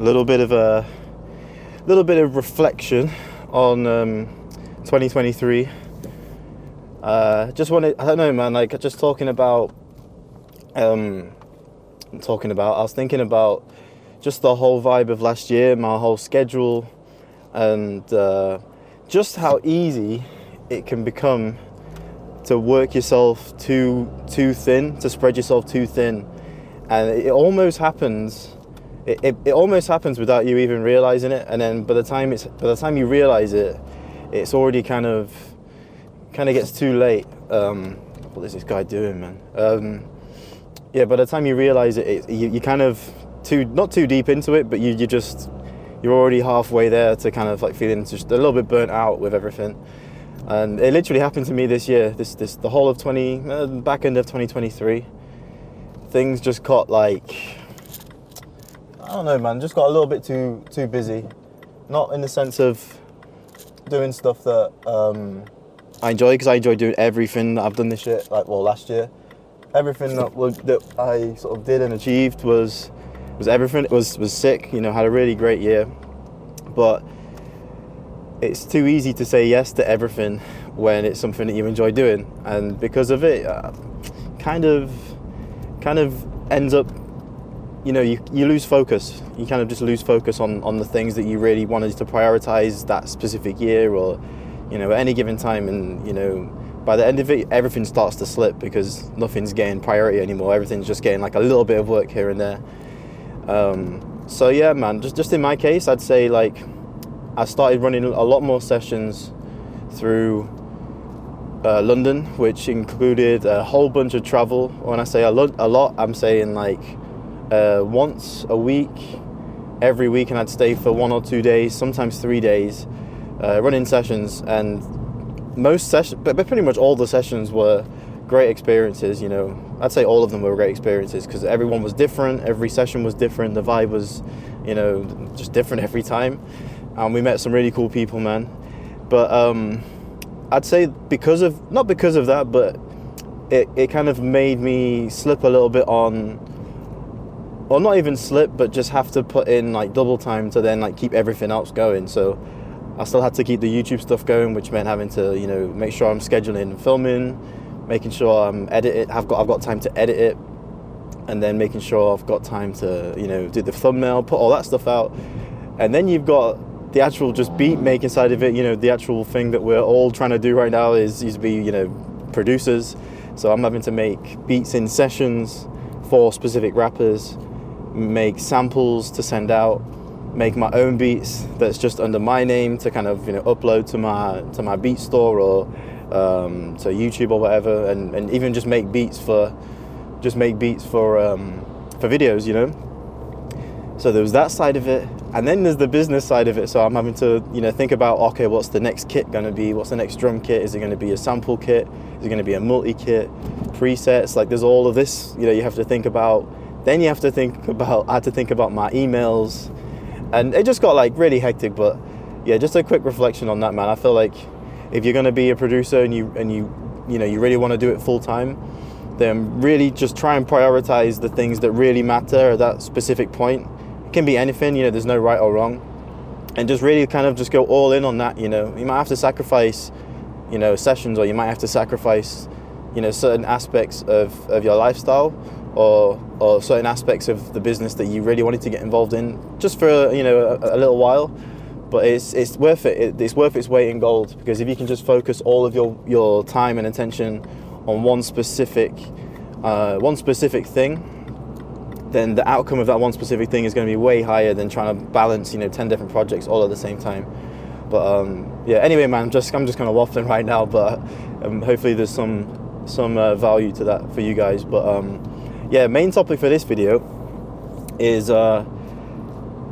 little bit of reflection on 2023. I don't know, man, like just talking about I was thinking about just the whole vibe of last year, my whole schedule, and just how easy it can become to work yourself too thin, to spread yourself too thin. And it almost happens without you even realizing it, and then by the time you realize it, it's already kind of gets too late. What is this guy doing, man? Yeah, by the time you realize it, you kind of not too deep into it, but you're already halfway there to kind of like feeling just a little bit burnt out with everything. And it literally happened to me this year, the whole of back end of 2023. Things just got like, I don't know, man, just got a little bit too busy. Not in the sense of doing stuff that I enjoy, because I enjoy doing everything that I've done this year, last year. Everything that I sort of did and achieved was everything. It was sick, had a really great year. But it's too easy to say yes to everything when it's something that you enjoy doing, and because of it, kind of ends up, you lose focus. You kind of just lose focus on the things that you really wanted to prioritize that specific year, or at any given time, and by the end of it, everything starts to slip because nothing's getting priority anymore. Everything's just getting like a little bit of work here and there. So yeah, man, just in my case, I'd say like I started running a lot more sessions through London, which included a whole bunch of travel. When I say a lot, I'm saying like once a week, every week, and I'd stay for 1 or 2 days, sometimes 3 days, running sessions. And most sessions, but pretty much all the sessions were great experiences. I'd say all of them were great experiences because everyone was different, every session was different, the vibe was just different every time, and we met some really cool people, man. But I'd say not because of that, but it kind of made me slip a little bit on, or not even slip, but just have to put in like double time to then like keep everything else going. So I still had to keep the YouTube stuff going, which meant having to make sure I'm scheduling and filming, making sure I'm I've got time to edit it, and then making sure I've got time to do the thumbnail, put all that stuff out. And then you've got the actual just beat making side of it. The actual thing that we're all trying to do right now is be producers. So I'm having to make beats in sessions for specific rappers, make samples to send out, make my own beats that's just under my name to kind of upload to my beat store or to YouTube or whatever, and even just make beats for videos. So there was that side of it, and then there's the business side of it. So I'm having to think about, okay, what's the next kit going to be? What's the next drum kit? Is it going to be a sample kit? Is it going to be a multi kit? Presets? Like there's all of this you have to think about. Then I had to think about my emails, and it just got like really hectic. But yeah, just a quick reflection on that, man. I feel like if you're going to be a producer and you really want to do it full time, then really just try and prioritize the things that really matter at that specific point. It can be anything, there's no right or wrong, and just really kind of just go all in on that. You might have to sacrifice sessions, or you might have to sacrifice certain aspects of your lifestyle, or certain aspects of the business that you really wanted to get involved in just for a little while. But it's worth it. It's worth its weight in gold, because if you can just focus all of your time and attention on one specific thing, then the outcome of that one specific thing is going to be way higher than trying to balance 10 different projects all at the same time. But yeah, anyway, man, I'm just kind of waffling right now, but hopefully there's some value to that for you guys. But yeah, main topic for this video is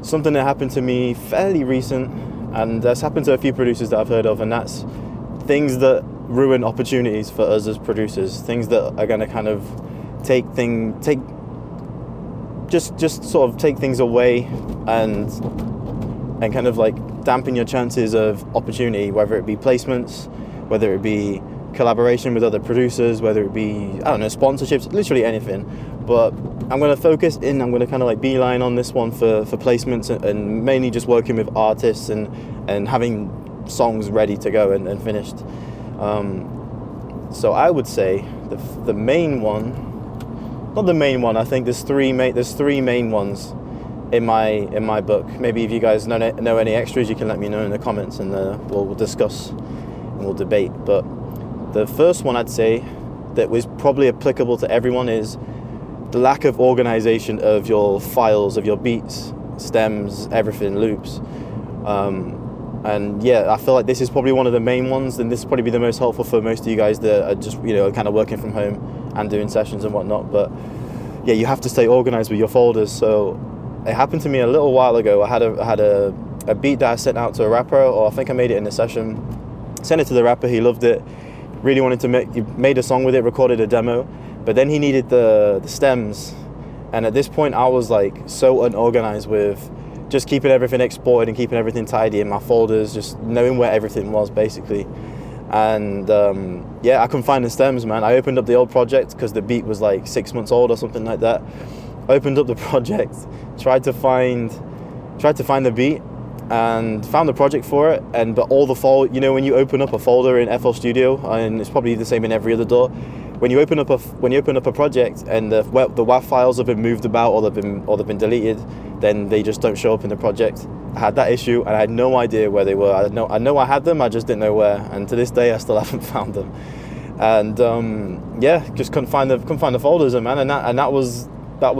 something that happened to me fairly recent, and that's happened to a few producers that I've heard of, and that's things that ruin opportunities for us as producers, things that are going to kind of just sort of take things away and kind of like dampen your chances of opportunity, whether it be placements, whether it be collaboration with other producers, whether it be, I don't know, sponsorships, literally anything. But I'm going to focus in, I'm going to kind of like beeline on this one for placements, and mainly just working with artists and having songs ready to go and finished. So I would say the main one, not the main one, I think there's three main ones in my book. Maybe if you guys know any extras, you can let me know in the comments, and we'll discuss and we'll debate. But the first one I'd say that was probably applicable to everyone is the lack of organization of your files, of your beats, stems, everything, loops. And yeah, I feel like this is probably one of the main ones, and this will probably be the most helpful for most of you guys that are just, kind of working from home and doing sessions and whatnot. But yeah, you have to stay organized with your folders. So it happened to me a little while ago. I had a beat that I sent out to a rapper, or I think I made it in a session. Sent it to the rapper, he loved it, really wanted to he made a song with it, recorded a demo, but then he needed the stems. And at this point I was like so unorganized with just keeping everything exported and keeping everything tidy in my folders, just knowing where everything was basically. And I couldn't find the stems, man. I opened up the old project because the beat was like 6 months old or something like that. Opened up the project, tried to find the beat and found the project for it, but all the when you open up a folder in FL Studio, and it's probably the same in every other DAW, when you open up a project and the WAV files have been moved about or they've been deleted, then they just don't show up in the project. I had that issue and I had no idea where they were. I know I had them, I just didn't know where, and to this day I still haven't found them. And just couldn't find the folders, man, and that was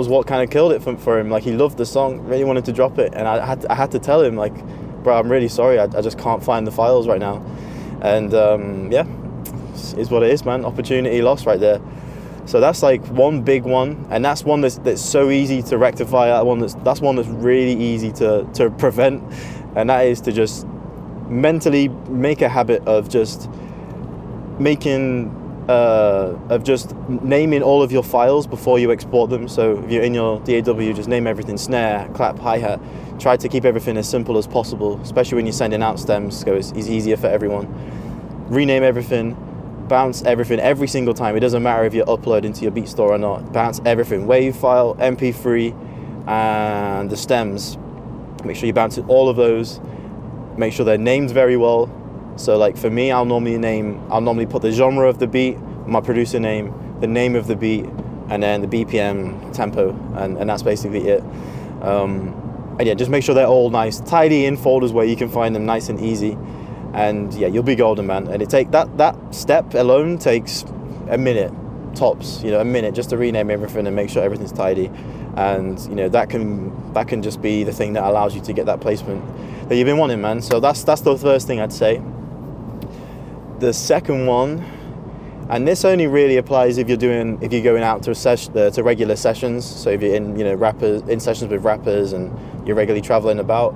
what kind of killed it for him. Like, he loved the song, really wanted to drop it, and I had to tell him, like, bro, I'm really sorry, I just can't find the files right now. And is what it is, man. Opportunity lost right there. So that's like one big one, and that's one that's so easy to rectify. That's one that's really easy to prevent, and that is to just mentally make a habit of just naming all of your files before you export them. So if you're in your DAW, just name everything: snare, clap, hi-hat. Try to keep everything as simple as possible, especially when you're sending out stems, so it's easier for everyone. Rename everything, bounce everything every single time. It doesn't matter if you're uploading to your beat store or not. Bounce everything: WAV file, MP3, and the stems. Make sure you bounce all of those. Make sure they're named very well. So like for me, I'll normally put the genre of the beat, my producer name, the name of the beat, and then the BPM, tempo, and that's basically it. And yeah, just make sure they're all nice, tidy in folders where you can find them nice and easy. And yeah, you'll be golden, man. And that step alone takes a minute tops, a minute just to rename everything and make sure everything's tidy. And that can just be the thing that allows you to get that placement that you've been wanting, man. So that's the first thing I'd say. The second one, and this only really applies if you're going out to regular sessions. So if you're in sessions with rappers and you're regularly traveling about,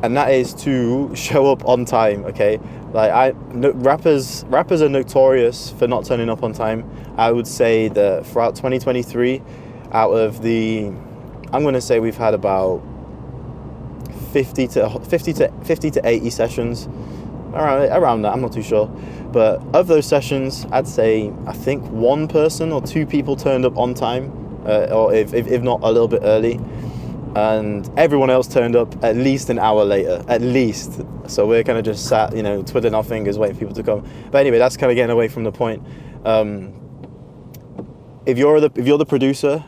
and that is to show up on time. Okay, like rappers are notorious for not turning up on time. I would say that throughout 2023, out of I'm going to say we've had about 50 to 80 sessions, around that. I'm not too sure, but of those sessions, I'd say I think one person or two people turned up on time, or if not a little bit early, and everyone else turned up at least an hour later, at least. So we're kind of just sat, twiddling our fingers, waiting for people to come. But anyway, that's kind of getting away from the point. If you're the producer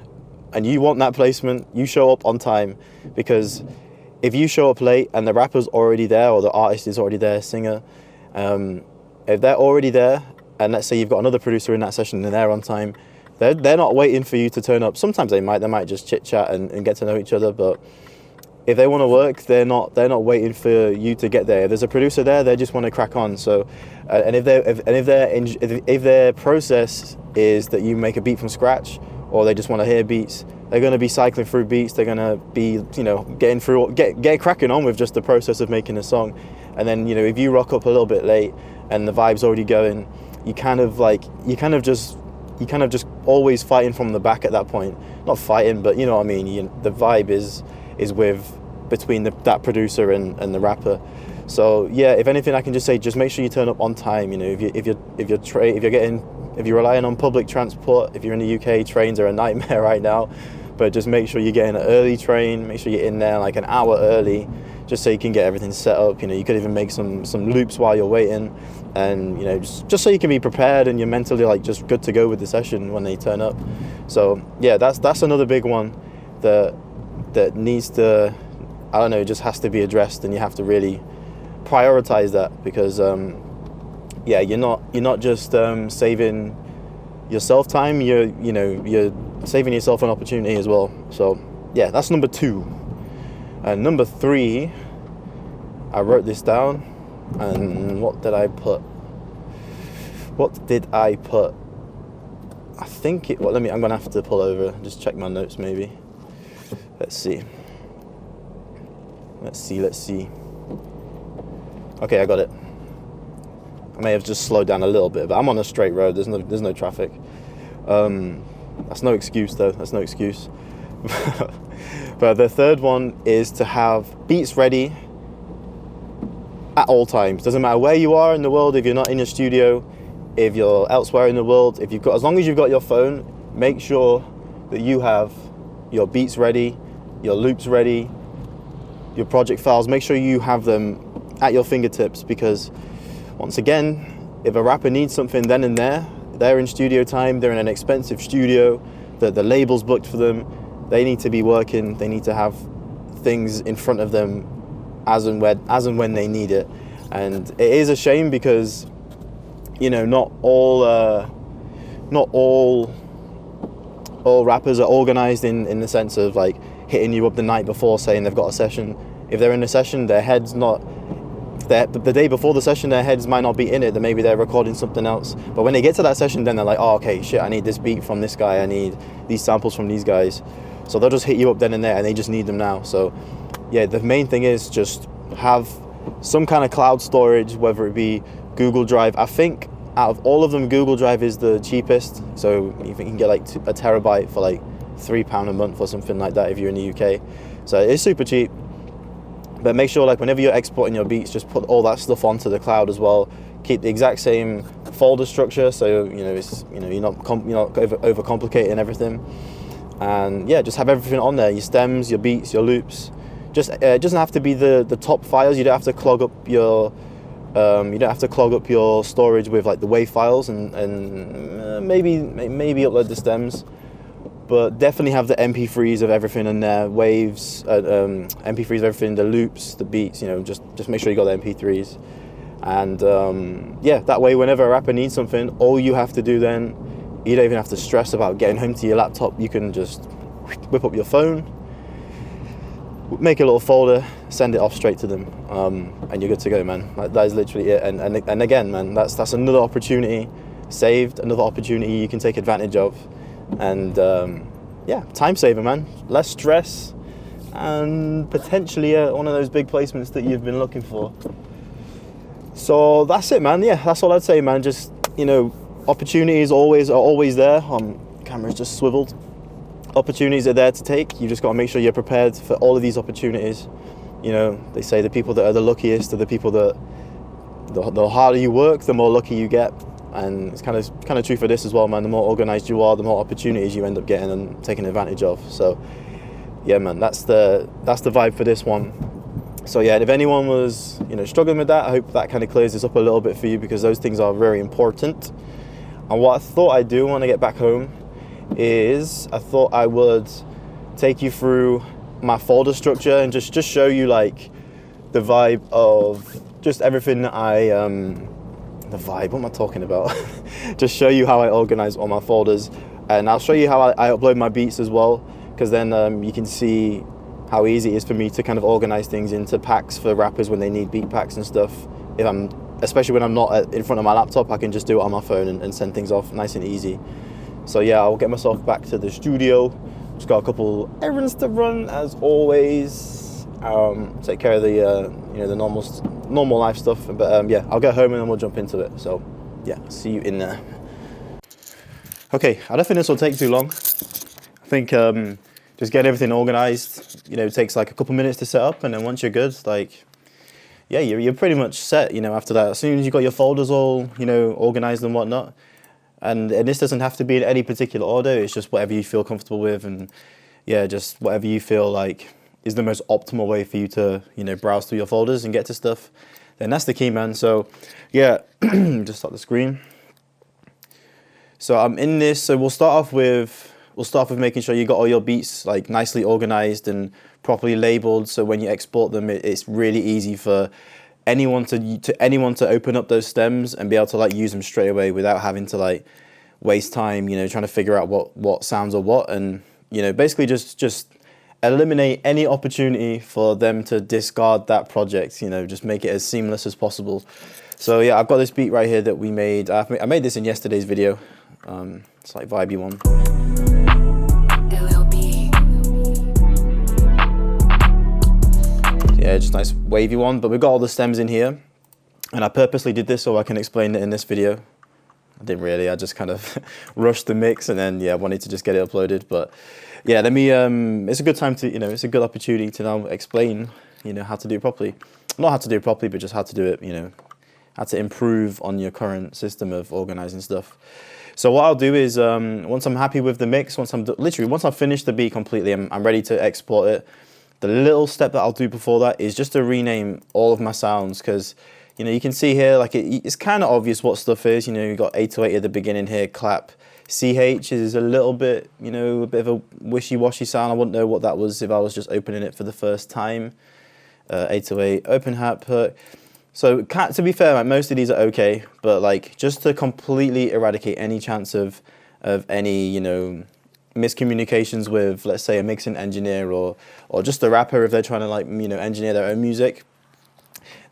and you want that placement, you show up on time, because if you show up late and the rapper's already there or the artist is already there, singer, if they're already there, and let's say you've got another producer in that session and they're on time, they're not waiting for you to turn up. Sometimes they might just chit chat and get to know each other, but if they want to work, they're not waiting for you to get there. If there's a producer there, they just want to crack on. So, and if their process is that you make a beat from scratch, or they just want to hear beats, they're going to be cycling through beats. They're going to be get cracking on with just the process of making a song. And then if you rock up a little bit late and the vibe's already going, you kind of just always fighting from the back at that point. Not fighting, but you know what I mean. The vibe is between that producer and the rapper. So yeah, if anything, I can just say, just make sure you turn up on time. You know, if you're relying on public transport, if you're in the UK, trains are a nightmare right now. But just make sure you're getting an early train. Make sure you're in there like an hour early, just so you can get everything set up. You know, you could even make some loops while you're waiting, and you know, just so you can be prepared and you're mentally like just good to go with the session when they turn up. So yeah, that's another big one that needs to, I don't know, just has to be addressed, and you have to really prioritize that, because yeah, you're not just saving yourself time, you're saving yourself an opportunity as well. So yeah, that's number 2. And number 3, I wrote this down, and what did I put? I think it, well, I'm gonna have to pull over, just check my notes maybe. Let's see. Okay, I got it. I may have just slowed down a little bit, but I'm on a straight road. There's no traffic. That's no excuse though. That's no excuse. But the third one is to have beats ready at all times. Doesn't matter where you are in the world. If you're not in your studio, if you're elsewhere in the world, as long as you've got your phone, make sure that you have your beats ready, your loops ready, your project files. Make sure you have them at your fingertips, because once again, if a rapper needs something then and there, they're in studio time, they're in an expensive studio, the label's booked for them, they need to be working, they need to have things in front of them as and when they need it. And it is a shame, because you know, not all rappers are organized in the sense of like hitting you up the night before saying they've got a session. If they're in a session, their head's not the day before the session, their heads might not be in it, then maybe they're recording something else. But when they get to that session, then they're like, oh, okay, shit, I need this beat from this guy, I need these samples from these guys. So they'll just hit you up then and there, and they just need them now. So yeah, the main thing is just have some kind of cloud storage, whether it be Google Drive. I think out of all of them, Google Drive is the cheapest. So you can get like a terabyte for like £3 a month or something like that if you're in the UK. So it's super cheap. But make sure, like, whenever you're exporting your beats, just put all that stuff onto the cloud as well. Keep the exact same folder structure, so you're not overcomplicating everything. And yeah, just have everything on there: your stems, your beats, your loops. Just it doesn't have to be the top files. You don't have to clog up your storage with like the WAV files, and maybe upload the stems. But definitely have the MP3s of everything in there, waves, MP3s of everything, the loops, the beats. Just make sure you got the MP3s, and yeah, that way whenever a rapper needs something, all you have to do then, you don't even have to stress about getting home to your laptop. You can just whip up your phone, make a little folder, send it off straight to them, and you're good to go, man. That is literally it. And again, man, that's another opportunity saved, another opportunity you can take advantage of. And yeah, time saver, man. Less stress, and potentially one of those big placements that you've been looking for. So that's it, man. Yeah, that's all I'd say, man. Just, opportunities are always there. Camera's just swiveled. Opportunities are there to take. You just got to make sure you're prepared for all of these opportunities. They say the people that are the luckiest are the people that the harder you work, the more lucky you get. And it's kind of true for this as well, man. The more organized you are, the more opportunities you end up getting and taking advantage of. So yeah, man, that's the vibe for this one. So yeah, if anyone was struggling with that, I hope that kind of clears this up a little bit for you, because those things are very important. And what I thought I'd do when I get back home is I thought I would take you through my folder structure and just show you like the vibe of just everything that the vibe, what am I talking about? Just show you how I organize all my folders, and I'll show you how I upload my beats as well, because then you can see how easy it is for me to kind of organize things into packs for rappers when they need beat packs and stuff. Especially when I'm not in front of my laptop, I can just do it on my phone and send things off nice and easy. So yeah, I'll get myself back to the studio. Just got a couple errands to run as always. Take care of the normal life stuff. But yeah, I'll get home and then we'll jump into it. So yeah, see you in there. Okay, I don't think this will take too long. I think just get everything organized. It takes like a couple minutes to set up, and then once you're good, like yeah, you're pretty much set, you know, after that. As soon as you got your folders all, you know, organized and whatnot, and this doesn't have to be in any particular order, it's just whatever you feel comfortable with, and yeah, just whatever you feel like is the most optimal way for you to, you know, browse through your folders and get to stuff, then that's the key, man. So yeah, just start the screen. So I'm in this, so we'll start off with making sure you got all your beats like nicely organized and properly labeled, so when you export them, it's really easy for anyone to open up those stems and be able to like use them straight away without having to like waste time, you know, trying to figure out what sounds are what, and you know, basically just eliminate any opportunity for them to discard that project, you know, just make it as seamless as possible. So yeah, I've got this beat right here that we made. I made this in yesterday's video. It's like vibey one. Yeah, just nice wavy one, but we've got all the stems in here, and I purposely did this so I can explain it in this video. I didn't really, I just kind of rushed the mix, and then yeah, I wanted to just get it uploaded. But yeah, let me, it's a good time to, you know, it's a good opportunity to now explain, you know, how to do it properly. Not how to do it properly, but just how to do it, you know, how to improve on your current system of organizing stuff. So what I'll do is, once I'm happy with the mix, once I've finished the beat completely, I'm ready to export it. The little step that I'll do before that is just to rename all of my sounds, because, you know, you can see here, like it's kind of obvious what stuff is. You know, you've got 808 at the beginning here, clap. CH is a little bit, you know, a bit of a wishy-washy sound. I wouldn't know what that was if I was just opening it for the first time. 808, open hat, perk. So to be fair, like, most of these are okay, but like just to completely eradicate any chance of any, you know, miscommunications with, let's say, a mixing engineer or just a rapper if they're trying to, like, you know, engineer their own music,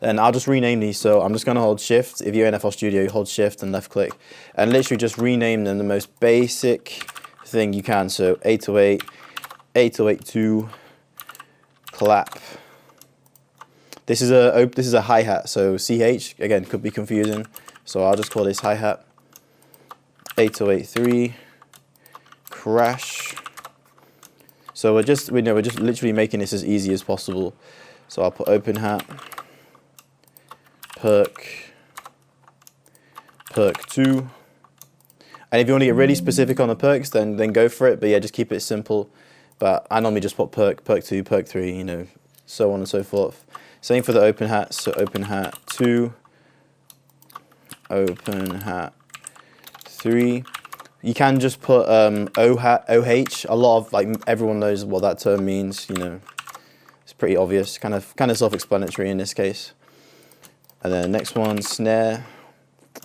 then I'll just rename these. So I'm just going to hold shift. If you're in FL Studio, you hold shift and left click and literally just rename them the most basic thing you can. So 808, 808.2, clap. This is a hi-hat, so CH, again, could be confusing. So I'll just call this hi-hat. 808.3, crash. So we're just literally making this as easy as possible. So I'll put open hat, perk 2. And if you want to get really specific on the perks, then go for it. But yeah, just keep it simple. But I normally just put perk 2, perk 3, you know, so on and so forth. Same for the open hat. So open hat 2, open hat 3. You can just put OH. A lot of, like, everyone knows what that term means. You know, it's pretty obvious, kind of self-explanatory in this case. And then the next one, snare.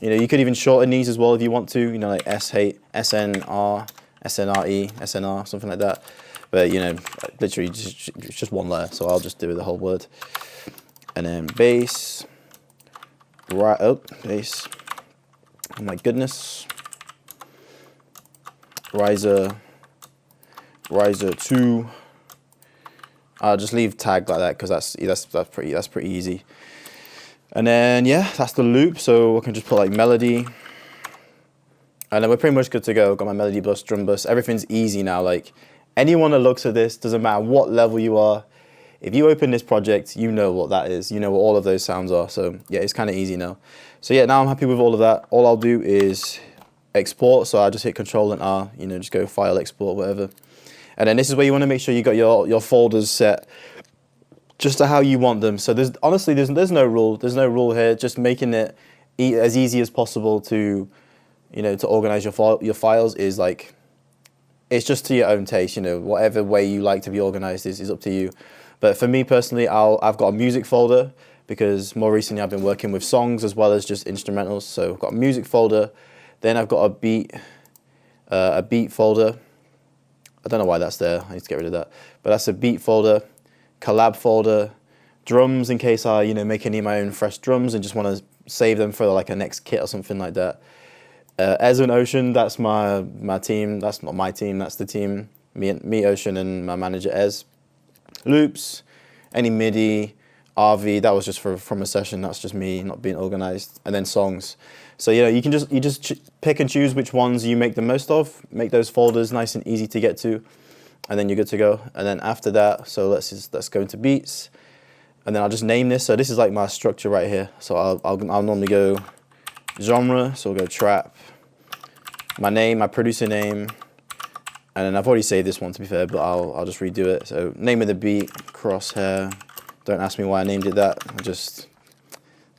You know, you could even shorten these as well if you want to. You know, like SNR, SNRE, SNR, something like that. But you know, literally it's just one letter. So I'll just do the whole word. And then bass. Right, oh, bass. Oh my goodness. Riser 2. I'll just leave tag like that because that's pretty easy. And then yeah, that's the loop. So I can just put like melody, and then we're pretty much good to go. Got my melody bus, drum bus. Everything's easy now. Like anyone that looks at this, doesn't matter what level you are. If you open this project, you know what that is. You know what all of those sounds are. So yeah, it's kind of easy now. So yeah, now I'm happy with all of that. All I'll do is export. So I just hit Control and R. You know, just go file, export, whatever. And then this is where you want to make sure you got your folders set just to how you want them. So there's no rule. There's no rule here. Just making it as easy as possible to, you know, to organize your files is like, it's just to your own taste. You know, whatever way you like to be organized is up to you. But for me personally, I've got a music folder because more recently I've been working with songs as well as just instrumentals. So I've got a music folder. Then I've got a beat folder. I don't know why that's there. I need to get rid of that. But that's a beat folder, collab folder, drums in case I, you know, make any of my own fresh drums and just want to save them for like a next kit or something like that. Ez and Ocean, that's my team. That's not my team. That's the team. Me, Ocean, and my manager Ez. Loops, any MIDI, RV. That was just from a session. That's just me not being organized. And then songs. So you know, you just pick and choose which ones you make the most of. Make those folders nice and easy to get to, and then you're good to go. And then after that, so let's go into beats. and then I'll just name this. So this is like my structure right here. So I'll normally go genre, so we'll go trap, my name, my producer name, and then I've already saved this one to be fair, but I'll just redo it. So name of the beat, crosshair. Don't ask me why I named it that. I just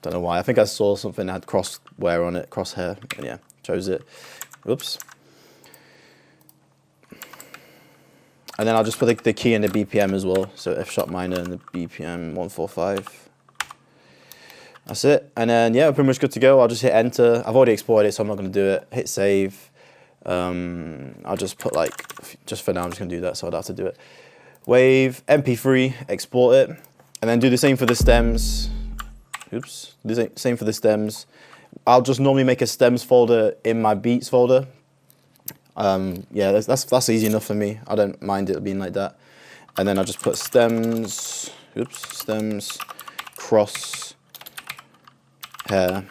don't know why. I think I saw something that had crosswear on it, crosshair, and yeah, chose it. Oops. And then I'll just put the key and the BPM as well. So F sharp minor and the BPM 145. That's it. And then yeah, we're pretty much good to go. I'll just hit enter. I've already exported it, so I'm not going to do it. Hit save. I'll just put like, just for now, I'm just going to do that, so I don't have to do it. Wave, MP3, export it. And then do the same for the stems. Oops. Do the same for the stems. I'll just normally make a stems folder in my beats folder. Yeah, that's easy enough for me. I don't mind it being like that. And then I'll just put stems, stems, cross, hair.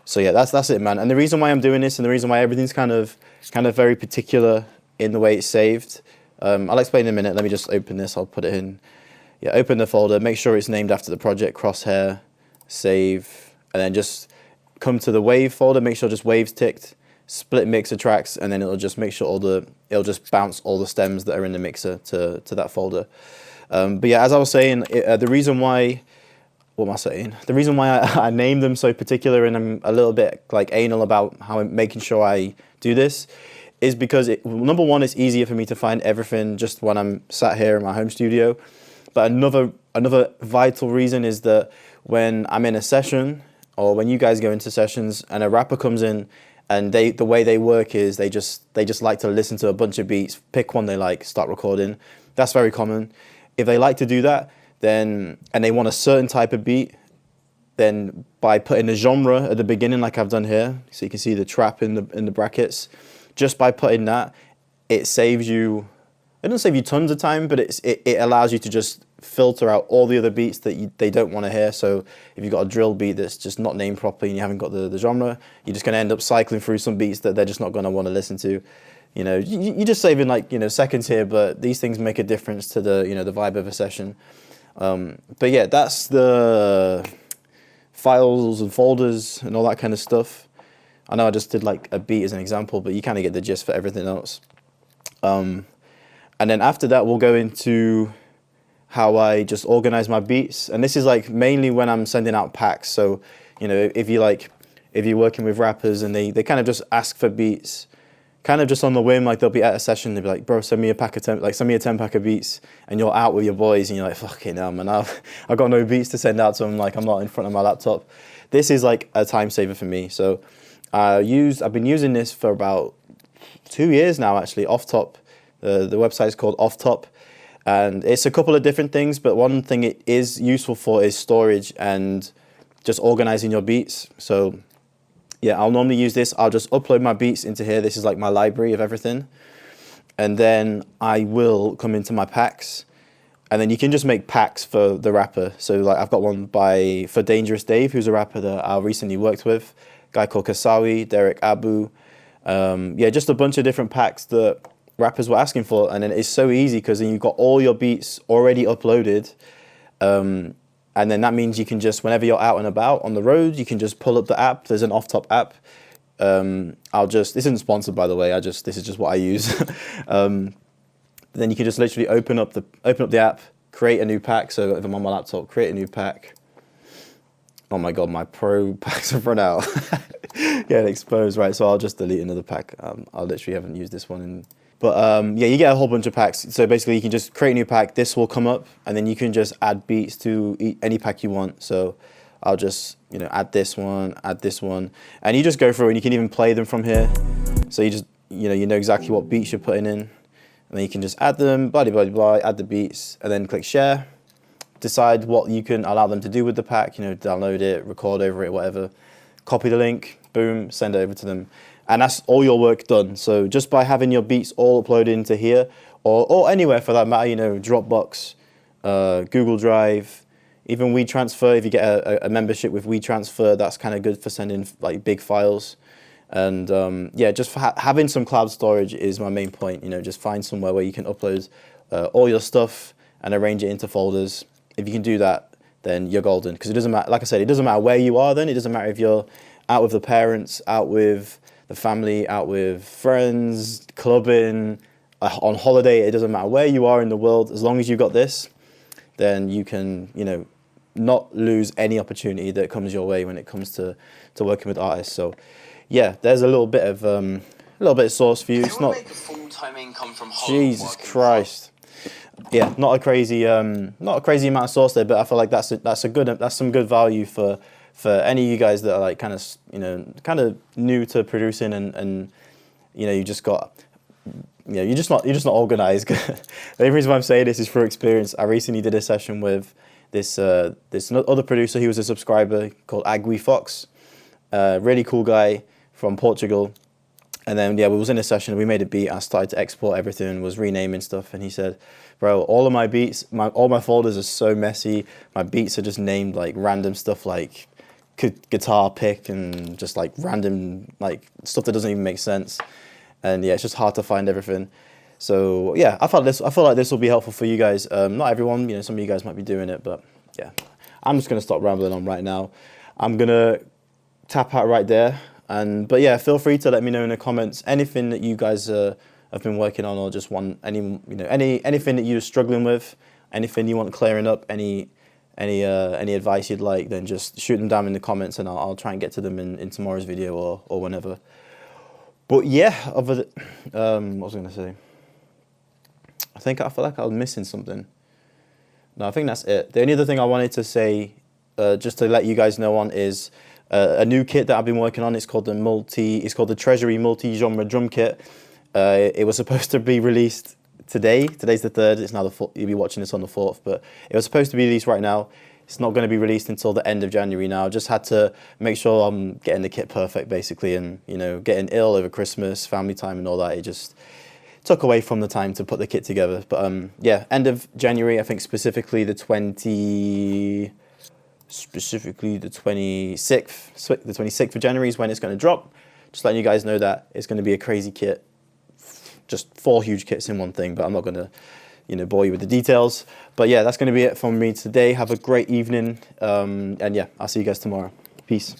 So yeah, that's it, man. And the reason why I'm doing this, and the reason why everything's kind of very particular in the way it's saved, I'll explain in a minute. Let me just open this. I'll put it in. Yeah, open the folder. Make sure it's named after the project. Crosshair, save, and then just come to the wave folder. Make sure just waves ticked. Split mixer tracks, and then it'll just make sure it'll just bounce all the stems that are in the mixer to that folder. But yeah, as I was saying, the reason why, what am I saying? The reason why I named them so particular, and I'm a little bit like anal about how I'm making sure I do this, is because number one, it's easier for me to find everything just when I'm sat here in my home studio. But another vital reason is that when I'm in a session, or when you guys go into sessions and a rapper comes in, and the way they work is they just like to listen to a bunch of beats, pick one they like, start recording. That's very common. If they like to do that, then, and they want a certain type of beat, then by putting a genre at the beginning, like I've done here, so you can see the trap in the brackets, just by putting that, it saves you. It doesn't save you tons of time, but it allows you to just filter out all the other beats that they don't want to hear. So if you've got a drill beat that's just not named properly and you haven't got the genre, you're just going to end up cycling through some beats that they're just not going to want to listen to. You know, you're just saving like, seconds here, but these things make a difference to the vibe of a session. But yeah, that's the files and folders and all that kind of stuff. I know I just did like a beat as an example, but you kind of get the gist for everything else. And then after that, we'll go into how I just organize my beats. And this is like mainly when I'm sending out packs. So, if you're working with rappers and they kind of just ask for beats, kind of just on the whim, like they'll be at a session, they'll be like, bro, send me a 10-pack of beats, and you're out with your boys and you're like, fucking hell, man, I've got no beats to send out to them, like I'm not in front of my laptop. This is like a time saver for me. So I've been using this for about 2 years now, actually, Off Top. The website is called Off Top, and it's a couple of different things, but one thing it is useful for is storage and just organizing your beats. So yeah, I'll normally use this. I'll just upload my beats into here. This is like my library of everything. And then I will come into my packs, and then you can just make packs for the rapper. So like I've got one for Dangerous Dave, who's a rapper that I recently worked with, a guy called Kasawi, Derek Abu. Yeah, just a bunch of different packs that rappers were asking for, and then it's so easy because then you've got all your beats already uploaded, and then that means you can just, whenever you're out and about on the road, you can just pull up the app. There's an Off Top app. This isn't sponsored, by the way. This is just what I use. Then you can just literally open up the app, create a new pack. So if I'm on my laptop, create a new pack. Oh my god, my pro packs have run out. Getting exposed, right? So I'll just delete another pack. I literally haven't used this one. But yeah, you get a whole bunch of packs. So basically, you can just create a new pack. This will come up, and then you can just add beats to any pack you want. So I'll just add this one, and you just go through, and you can even play them from here. So you just you know exactly what beats you're putting in, and then you can just add them, blah blah blah, add the beats, and then click share. Decide what you can allow them to do with the pack. Download it, record over it, whatever. Copy the link, boom, send it over to them. And that's all your work done. So just by having your beats all uploaded into here, or anywhere for that matter, Dropbox, Google Drive, even WeTransfer. If you get a membership with WeTransfer, that's kind of good for sending like big files. And yeah, just having some cloud storage is my main point. Just find somewhere where you can upload all your stuff and arrange it into folders. if you can do that, then you're golden. Because it doesn't matter, like I said, it doesn't matter where you are then. It doesn't matter if you're out with the parents, out with the family, out with friends, clubbing, on holiday. It doesn't matter where you are in the world. As long as you've got this, then you can, you know, not lose any opportunity that comes your way when it comes to working with artists. So yeah, there's a little bit of sauce for you. It's not full-time income from home. Jesus Christ. Yeah, not a crazy amount of sauce there, but I feel like that's some good value for any of you guys that are like kind of new to producing and you know, you're just not organized. The only reason why I'm saying this is through experience. I recently did a session with this other producer. He was a subscriber called Agui Fox, really cool guy from Portugal. And then yeah, we was in a session. We made a beat. I started to export everything, was renaming stuff, and he said, "Bro, all of my beats, all my folders are so messy. My beats are just named like random stuff like guitar pick and just like random like stuff that doesn't even make sense. And yeah, it's just hard to find everything." So yeah, I feel like this will be helpful for you guys. Not everyone, you know, some of you guys might be doing it, but yeah, I'm just gonna stop rambling on right now. I'm gonna tap out right there. But yeah, feel free to let me know in the comments anything that you guys have been working on, or just want anything that you're struggling with, anything you want clearing up, any advice you'd like, then just shoot them down in the comments, and I'll try and get to them in tomorrow's video or whenever. But yeah, what was I gonna say? I feel like I was missing something. No, I think that's it. The only other thing I wanted to say, just to let you guys know on, is a new kit that I've been working on. It's called the Treasury multi-genre drum kit. It was supposed to be released today. Today's the 3rd. It's now the 4th. You'll be watching this on the 4th, but it was supposed to be released right now. It's not going to be released until the end of January now. I just had to make sure I'm getting the kit perfect, basically, and you know, getting ill over Christmas, family time, and all that. It just took away from the time to put the kit together. But yeah, end of January. I think specifically the 26th. The 26th of January is when it's going to drop. Just letting you guys know that it's going to be a crazy kit. Just 4 huge kits in one thing, but I'm not going to, you know, bore you with the details. But yeah, that's going to be it from me today. Have a great evening. And yeah, I'll see you guys tomorrow. Peace.